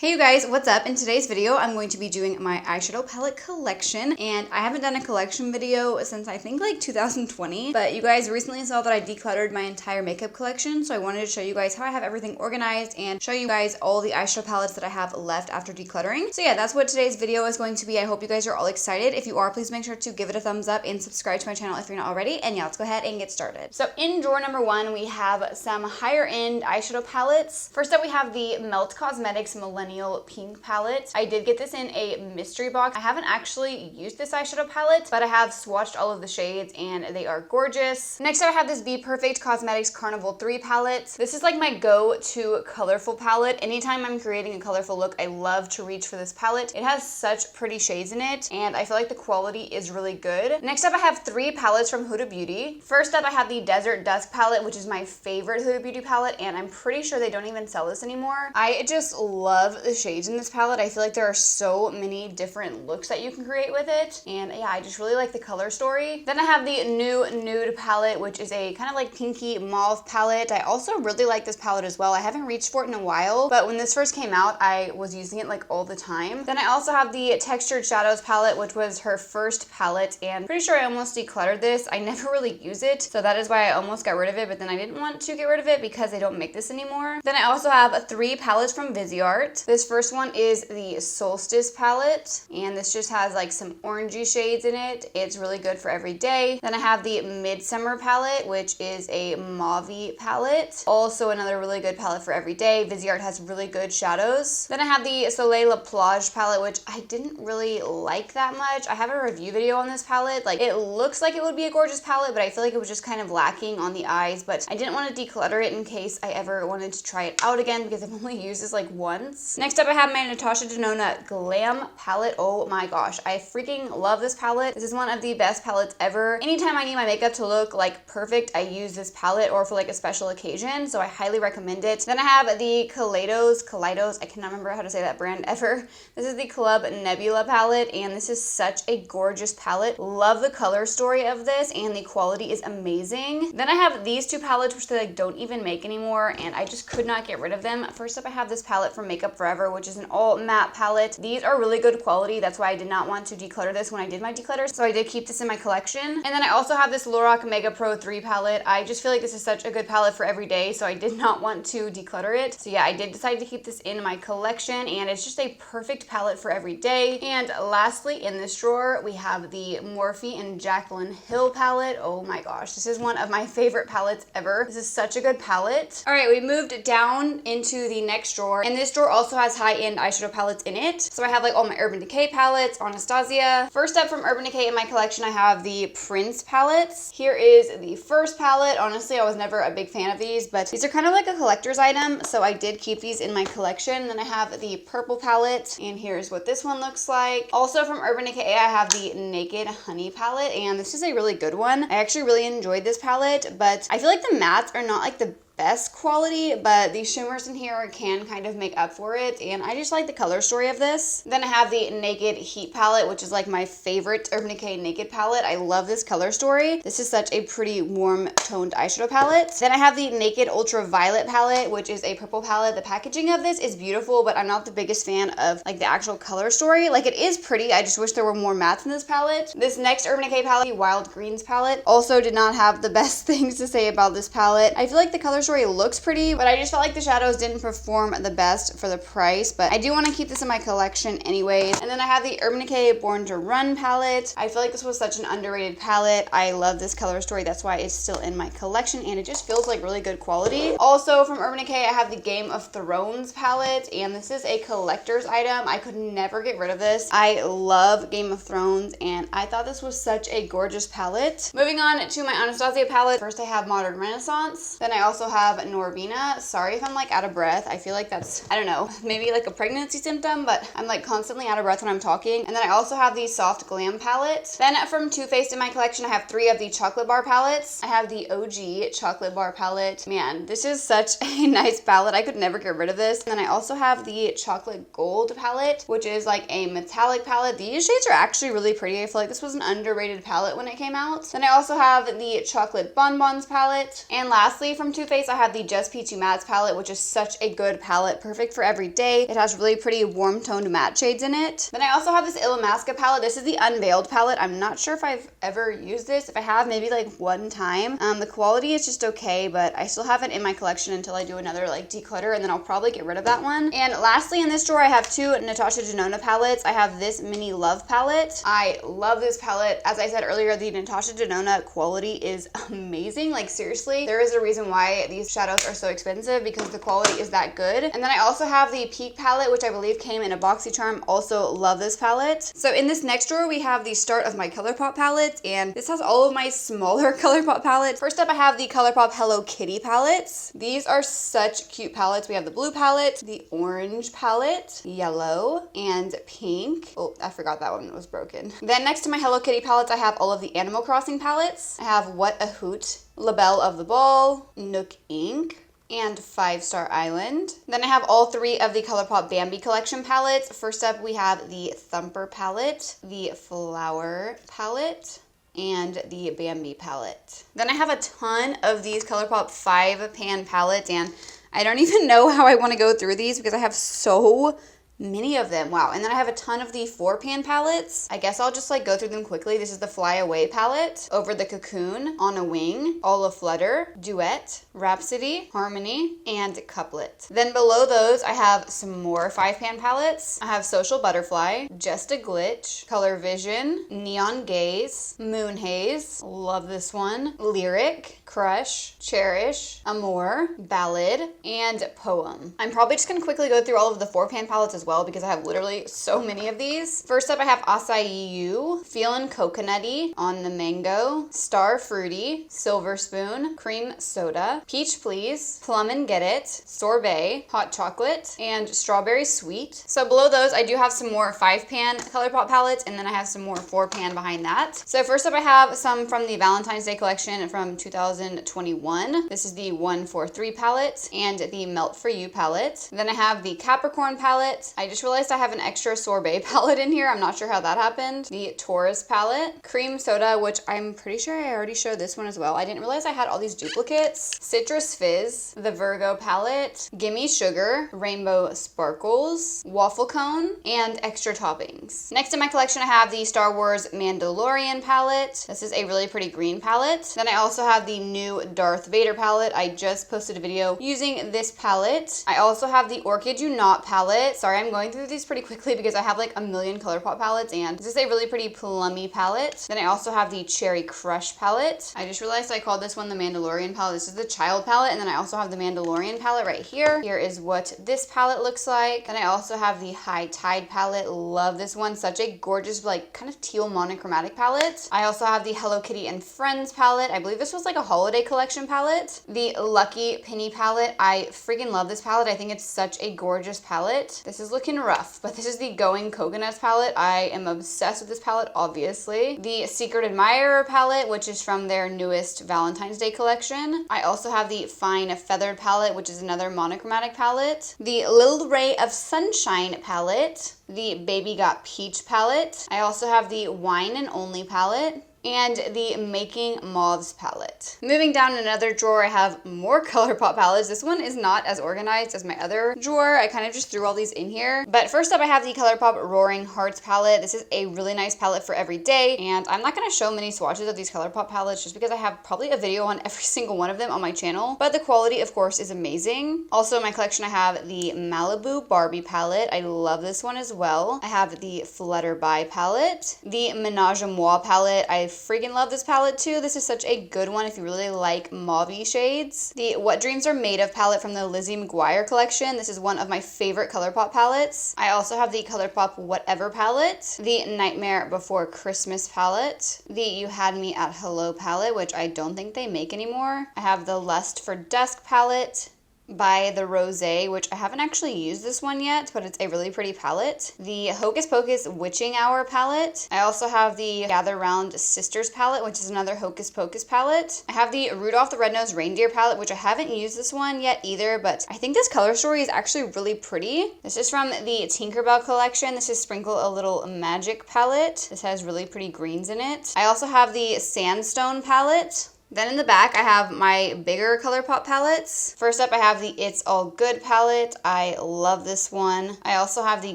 Hey you guys, what's up? In today's video, I'm going to be doing my eyeshadow palette collection, and I haven't done a collection video since I think like 2020, but you guys recently saw that I decluttered my entire makeup collection, so I wanted to show you guys how I have everything organized and show you guys all the eyeshadow palettes that I have left after decluttering. So yeah, that's what today's video is going to be. I hope you guys are all excited. If you are, please make sure to give it a thumbs up and subscribe to my channel if you're not already, and yeah, let's go ahead and get started. So in drawer number 1, we have some higher end eyeshadow palettes. First up, we have the Melt Cosmetics Melinda Pink palette. I did get this in a mystery box. I haven't actually used this eyeshadow palette, but I have swatched all of the shades and they are gorgeous. Next I have this Be Perfect Cosmetics Carnival 3 palette. This is like my go-to colorful palette. Anytime I'm creating a colorful look, I love to reach for this palette. It has such pretty shades in it and I feel like the quality is really good. Next up I have 3 palettes from Huda Beauty. First up I have the Desert Dusk palette, which is my favorite Huda Beauty palette, and I'm pretty sure they don't even sell this anymore. I just love the shades in this palette. I feel like there are so many different looks that you can create with it, and yeah, I just really like the color story. Then I have the new Nude palette, which is a kind of like pinky mauve palette. I also really like this palette as well. I haven't reached for it in a while, but when this first came out, I was using it like all the time. Then I also have the Textured Shadows palette, which was her first palette, and pretty sure I almost decluttered this. I never really use it, so that is why I almost got rid of it, but then I didn't want to get rid of it because they don't make this anymore. Then I also have 3 palettes from Viseart. This first one is the Solstice palette, and this just has like some orangey shades in it. It's really good for every day. Then I have the Midsummer palette, which is a mauve palette. Also another really good palette for every day. Viseart has really good shadows. Then I have the Soleil La Plage palette, which I didn't really like that much. I have a review video on this palette. Like, it looks like it would be a gorgeous palette, but I feel like it was just kind of lacking on the eyes, but I didn't want to declutter it in case I ever wanted to try it out again because I've only used this like once. Next up I have my Natasha Denona Glam palette. Oh my gosh, I freaking love this palette. This is one of the best palettes ever. Anytime I need my makeup to look like perfect, I use this palette, or for like a special occasion, so I highly recommend it. Then I have the Kaleidos, I cannot remember how to say that brand ever. This is the Club Nebula palette, and this is such a gorgeous palette. Love the color story of this, and the quality is amazing. Then I have these 2 palettes, which they like don't even make anymore, and I just could not get rid of them. First up I have this palette from Makeup Forever, which is an all matte palette. These are really good quality. That's why I did not want to declutter this when I did my declutter, so I did keep this in my collection. And then I also have this Lorac Mega Pro 3 palette. I just feel like this is such a good palette for every day, so I did not want to declutter it. So yeah, I did decide to keep this in my collection, and it's just a perfect palette for every day. And lastly, in this drawer, we have the Morphe and Jaclyn Hill palette. Oh my gosh, this is one of my favorite palettes ever. This is such a good palette. All right, we moved down into the next drawer, and this drawer also has high-end eyeshadow palettes in it. So I have like all my Urban Decay palettes, Anastasia. First up from Urban Decay in my collection, I have the Prince palettes. Here is the first palette. Honestly, I was never a big fan of these, but these are kind of like a collector's item, so I did keep these in my collection. Then I have the purple palette, and here's what this one looks like. Also from Urban Decay, I have the Naked Honey palette, and this is a really good one. I actually really enjoyed this palette, but I feel like the mattes are not like the best quality, but these shimmers in here can kind of make up for it, and I just like the color story of this. Then I have the Naked Heat palette, which is like my favorite Urban Decay Naked palette. I love this color story. This is such a pretty warm toned eyeshadow palette. Then I have the Naked Ultraviolet palette, which is a purple palette. The packaging of this is beautiful, but I'm not the biggest fan of like the actual color story. Like, it is pretty, I just wish there were more mattes in this palette. This next Urban Decay palette, the Wild Greens palette, also did not have the best things to say about this palette. I feel like the color story looks pretty, but I just felt like the shadows didn't perform the best for the price, but I do want to keep this in my collection anyways. And then I have the Urban Decay Born to Run palette. I feel like this was such an underrated palette. I love this color story. That's why it's still in my collection, and it just feels like really good quality. Also from Urban Decay, I have the Game of Thrones palette, and this is a collector's item. I could never get rid of this. I love Game of Thrones, and I thought this was such a gorgeous palette. Moving on to my Anastasia palette. First I have Modern Renaissance. Then I also have Norvina. Sorry if I'm like out of breath. I feel like that's, I don't know, maybe like a pregnancy symptom, but I'm like constantly out of breath when I'm talking. And then I also have the Soft Glam palette. Then from Too Faced in my collection, I have 3 of the chocolate bar palettes. I have the OG chocolate bar palette. Man, this is such a nice palette. I could never get rid of this. And then I also have the chocolate gold palette, which is like a metallic palette. These shades are actually really pretty. I feel like this was an underrated palette when it came out. Then I also have the chocolate bonbons palette. And lastly, from Too Faced, I have the Just Peachy Mattes palette, which is such a good palette, perfect for every day. It has really pretty warm toned matte shades in it. Then I also have this Illamasqua palette. This is the Unveiled palette. I'm not sure if I've ever used this. If I have, maybe like one time. The quality is just okay, but I still have it in my collection until I do another like declutter, and then I'll probably get rid of that one. And lastly, in this drawer, I have two Natasha Denona palettes. I have this Mini Love palette. I love this palette. As I said earlier, the Natasha Denona quality is amazing. Like seriously, there is a reason why these shadows are so expensive, because the quality is that good. And then I also have the Peak palette, which I believe came in a BoxyCharm. Also love this palette. So in this next drawer, we have the start of my ColourPop palettes, and this has all of my smaller ColourPop palettes. First up, I have the ColourPop Hello Kitty palettes. These are such cute palettes. We have the blue palette, the orange palette, yellow, and pink. Oh, I forgot that one was broken. Then next to my Hello Kitty palettes, I have all of the Animal Crossing palettes. I have What a Hoot, La Belle of the Ball, Nook Inc., and 5 Star Island. Then I have all 3 of the ColourPop Bambi collection palettes. First up, we have the Thumper palette, the Flower palette, and the Bambi palette. Then I have a ton of these ColourPop 5-pan palettes, and I don't even know how I want to go through these because I have so many of them. Wow. And then I have a ton of the 4-pan palettes. I guess I'll just like go through them quickly. This is the Fly Away palette, Over the Cocoon, On a Wing, All a Flutter, Duet, Rhapsody, Harmony, and Couplet. Then below those, I have some more 5-pan palettes. I have Social Butterfly, Just a Glitch, Color Vision, Neon Gaze, Moon Haze, love this one, Lyric, Crush, Cherish, Amour, Ballad, and Poem. I'm probably just gonna quickly go through all of the 4-pan palettes as well because I have literally so many of these. First up, I have Acai You, Feelin' Coconutty, On the Mango, Star Fruity, Silver Spoon, Cream Soda, Peach Please, Plum and Get It, Sorbet, Hot Chocolate, and Strawberry Sweet. So below those, I do have some more 5-pan ColourPop palettes, and then I have some more 4-pan behind that. So first up, I have some from the Valentine's Day collection from 2021. This is the 143 palette and the Melt For You palette. Then I have the Capricorn palette. I just realized I have an extra Sorbet palette in here. I'm not sure how that happened. The Taurus palette, Cream Soda, which I'm pretty sure I already showed this one as well. I didn't realize I had all these duplicates. Citrus Fizz, the Virgo palette, Gimme Sugar, Rainbow Sparkles, Waffle Cone, and Extra Toppings. Next in my collection, I have the Star Wars Mandalorian palette. This is a really pretty green palette. Then I also have the new Darth Vader palette. I just posted a video using this palette. I also have the Orchid You Not palette. Sorry, I'm going through these pretty quickly because I have like a million ColourPop palettes, and this is a really pretty plummy palette. Then I also have the Cherry Crush palette. I just realized I called this one the Mandalorian palette. This is the Child palette, and then I also have the Mandalorian palette right here. Here is what this palette looks like. Then I also have the High Tide palette. Love this one. Such a gorgeous, like kind of teal monochromatic palette. I also have the Hello Kitty and Friends palette. I believe this was like a holiday collection palette. The Lucky Penny palette. I freaking love this palette. I think it's such a gorgeous palette. This is looking rough, but this is the Going Coconuts palette. I am obsessed with this palette, obviously. The Secret Admirer palette, which is from their newest Valentine's Day collection. I also have the Fine Feathered palette, which is another monochromatic palette. The Little Ray of Sunshine palette. The Baby Got Peach palette. I also have the Wine and Only palette, and the Making Mauves palette. Moving down another drawer, I have more ColourPop palettes. This one is not as organized as my other drawer. I kind of just threw all these in here. But first up, I have the ColourPop Roaring Hearts palette. This is a really nice palette for every day, and I'm not going to show many swatches of these ColourPop palettes just because I have probably a video on every single one of them on my channel, but the quality, of course, is amazing. Also in my collection, I have the Malibu Barbie palette. I love this one as well. I have the Flutterby palette, the Menage a Moi palette. I freaking love this palette too. This is such a good one if you really like mauve shades. The What Dreams Are Made Of palette from the Lizzie McGuire collection. This is one of my favorite ColourPop palettes. I also have the ColourPop Whatever palette, the Nightmare Before Christmas palette, the You Had Me at Hello palette, which I don't think they make anymore. I have the Lust for Dusk palette by the Rosé, which I haven't actually used this one yet, but it's a really pretty palette. The Hocus Pocus Witching Hour palette. I also have the Gather Round Sisters palette, which is another Hocus Pocus palette. I have the Rudolph the Red-Nosed Reindeer palette, which I haven't used this one yet either, but I think this color story is actually really pretty. This is from the Tinkerbell collection. This is Sprinkle a Little Magic palette. This has really pretty greens in it. I also have the Sandstone palette. Then in the back, I have my bigger ColourPop palettes. First up, I have the It's All Good palette. I love this one. I also have the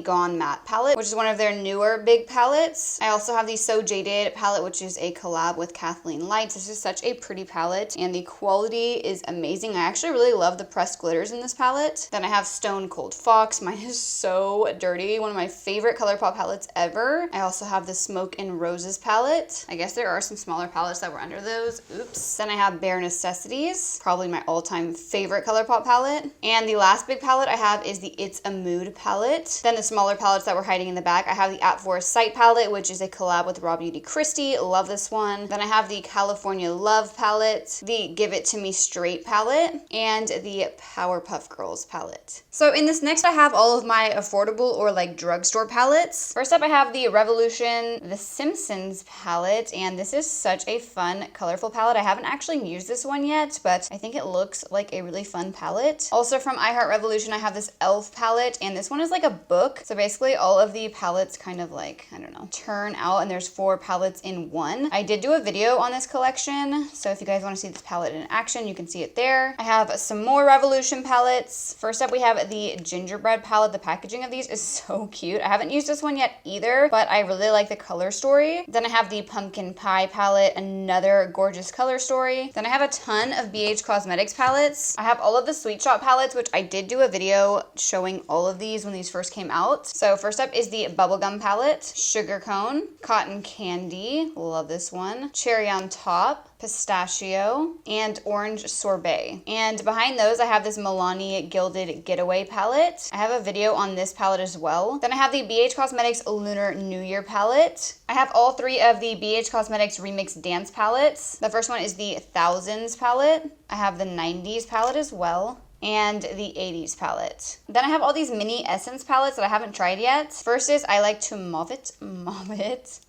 Gone Matte palette, which is one of their newer big palettes. I also have the So Jaded palette, which is a collab with Kathleen Lights. This is such a pretty palette, and the quality is amazing. I actually really love the pressed glitters in this palette. Then I have Stone Cold Fox. Mine is so dirty. One of my favorite ColourPop palettes ever. I also have the Smoke and Roses palette. I guess there are some smaller palettes that were under those. Oops. Then I have Bare Necessities, probably my all-time favorite ColourPop palette. And the last big palette I have is the It's a Mood palette. Then the smaller palettes that were hiding in the back, I have the At Forest Sight palette, which is a collab with Raw Beauty Kristi. Love this one. Then I have the California Love palette, the Give It To Me Straight palette, and the Powerpuff Girls palette. So in this next, I have all of my affordable or like drugstore palettes. First up, I have the Revolution The Simpsons palette, and this is such a fun, colorful palette. I haven't actually used this one yet, but I think it looks like a really fun palette. Also from I Heart Revolution, I have this Elf palette, and this one is like a book. So basically all of the palettes kind of like, I don't know, turn out, and there's 4 palettes in one. I did do a video on this collection, so if you guys want to see this palette in action, you can see it there. I have some more Revolution palettes. First up, we have the Gingerbread palette. The packaging of these is so cute. I haven't used this one yet either, but I really like the color story. Then I have the Pumpkin Pie palette, another gorgeous color story. Then I have a ton of BH Cosmetics palettes. I have all of the Sweet Shop palettes, which I did do a video showing all of these when these first came out. So first up is the Bubblegum palette, Sugar Cone, Cotton Candy, love this one, Cherry on Top, Pistachio, and Orange Sorbet. And behind those, I have this Milani Gilded Getaway palette. I have a video on this palette as well. Then I have the BH Cosmetics Lunar New Year palette. I have all 3 of the BH Cosmetics Remix Dance palettes. The first one is the Thousands palette. I have the 90s palette as well, and the 80s palette. Then I have all these mini Essence palettes that I haven't tried yet. First is I Like to Mauve It,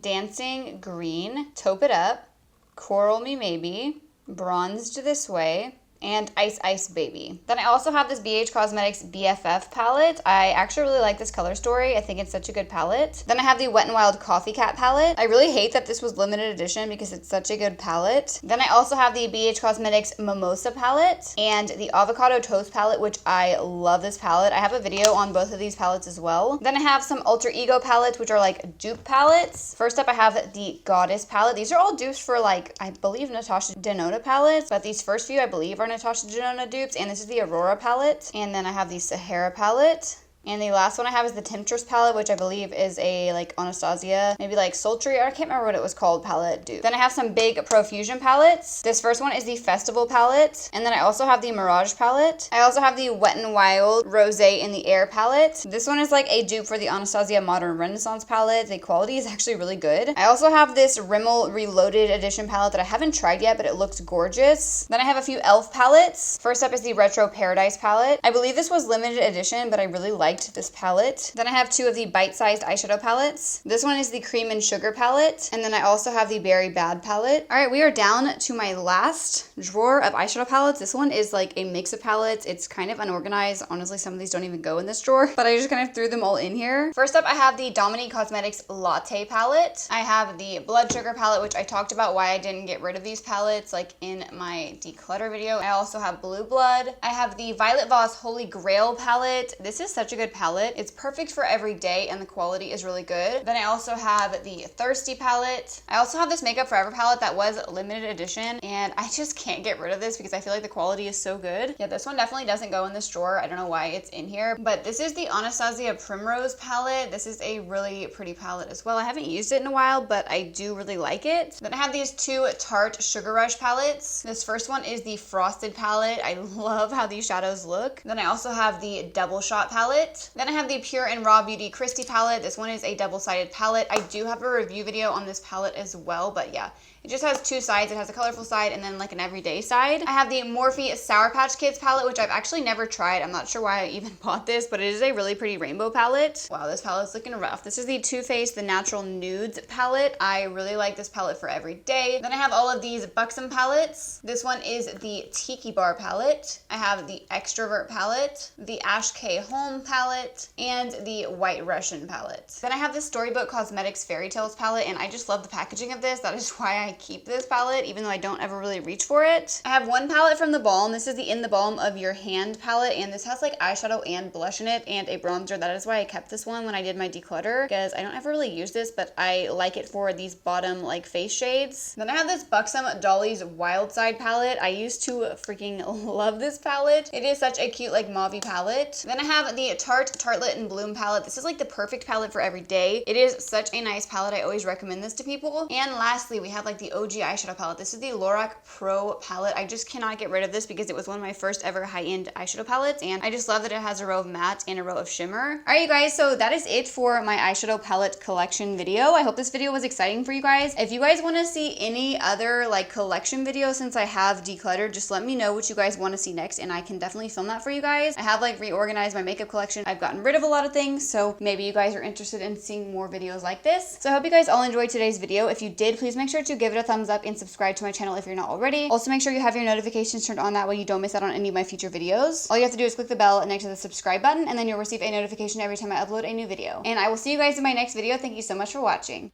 Dancing Green, Taupe It Up, Coral Me Maybe, Bronzed This Way, and Ice Ice Baby. Then I also have this BH Cosmetics BFF palette. I actually really like this color story. I think it's such a good palette. Then I have the Wet n Wild Coffee Cat palette. I really hate that this was limited edition because it's such a good palette. Then I also have the BH Cosmetics Mimosa palette and the Avocado Toast palette, which I love this palette. I have a video on both of these palettes as well. Then I have some Alter Ego palettes, which are like dupe palettes. First up, I have the Goddess palette. These are all dupes for like, I believe Natasha Denona palettes, but these first few I believe are Natasha Denona dupes, and this is the Aurora palette. And then I have the Sahara palette. And the last one I have is the Temptress palette, which I believe is a like Anastasia, maybe like sultry, or I can't remember what it was called, palette dupe. Then I have some big Profusion palettes. This first one is the Festival palette. And then I also have the Mirage palette. I also have the Wet n Wild Rosé in the Air palette. This one is like a dupe for the Anastasia Modern Renaissance palette. The quality is actually really good. I also have this Rimmel Reloaded Edition palette that I haven't tried yet, but it looks gorgeous. Then I have a few e.l.f. palettes. First up is the Retro Paradise palette. I believe this was limited edition, but I really liked this palette. Then I have 2 of the bite-sized eyeshadow palettes. This one is the Cream and Sugar palette, and then I also have the Berry Bad palette. All right, we are down to my last drawer of eyeshadow palettes. This one is like a mix of palettes. It's kind of unorganized. Honestly, some of these don't even go in this drawer, but I just kind of threw them all in here. First up, I have the Dominique Cosmetics Latte palette. I have the Blood Sugar palette, which I talked about why I didn't get rid of these palettes like in my declutter video. I also have Blue Blood. I have the Violet Voss Holy Grail palette. This is such a good palette. It's perfect for every day and the quality is really good. Then I also have the Thirsty palette. I also have this Makeup Forever palette that was limited edition, and I just can't get rid of this because I feel like the quality is so good. Yeah, this one definitely doesn't go in this drawer. I don't know why it's in here, but this is the Anastasia Primrose palette. This is a really pretty palette as well. I haven't used it in a while, but I do really like it. Then I have these 2 Tarte Sugar Rush palettes. This first one is the Frosted palette. I love how these shadows look. Then I also have the Double Shot palette. Then I have the Pure and Raw Beauty Kristi palette. This one is a double-sided palette. I do have a review video on this palette as well, but yeah, it just has 2 sides. It has a colorful side and then like an everyday side. I have the Morphe Sour Patch Kids palette, which I've actually never tried. I'm not sure why I even bought this, but it is a really pretty rainbow palette. Wow, this palette's looking rough. This is the Too Faced The Natural Nudes palette. I really like this palette for every day. Then I have all of these Buxom palettes. This one is the Tiki Bar palette. I have the Extrovert palette, the Ash K Home palette, and the White Russian palette. Then I have the Storybook Cosmetics Fairy Tales palette, and I just love the packaging of this. That is why I I keep this palette, even though I don't ever really reach for it. I have one palette from the Balm. This is the In the Balm of Your Hand palette, and this has like eyeshadow and blush in it and a bronzer. That is why I kept this one when I did my declutter, because I don't ever really use this, but I like it for these bottom like face shades. Then I have this Buxom Dolly's Wild Side palette. I used to freaking love this palette. It is such a cute like mauve palette. Then I have the Tarte Tartlet and Bloom palette. This is like the perfect palette for every day. It is such a nice palette. I always recommend this to people. And lastly, we have like the OG eyeshadow palette. This is the Lorac Pro palette. I just cannot get rid of this because it was one of my first ever high-end eyeshadow palettes, and I just love that it has a row of matte and a row of shimmer. All right, you guys, so that is it for my eyeshadow palette collection video. I hope this video was exciting for you guys. If you guys want to see any other like collection videos since I have decluttered, just let me know what you guys want to see next, and I can definitely film that for you guys. I have like reorganized my makeup collection. I've gotten rid of a lot of things, so maybe you guys are interested in seeing more videos like this. So I hope you guys all enjoyed today's video. If you did, please make sure to give it a thumbs up and subscribe to my channel if you're not already. Also, make sure you have your notifications turned on, that way you don't miss out on any of my future videos. All you have to do is click the bell next to the subscribe button, and then you'll receive a notification every time I upload a new video. And I will see you guys in my next video. Thank you so much for watching.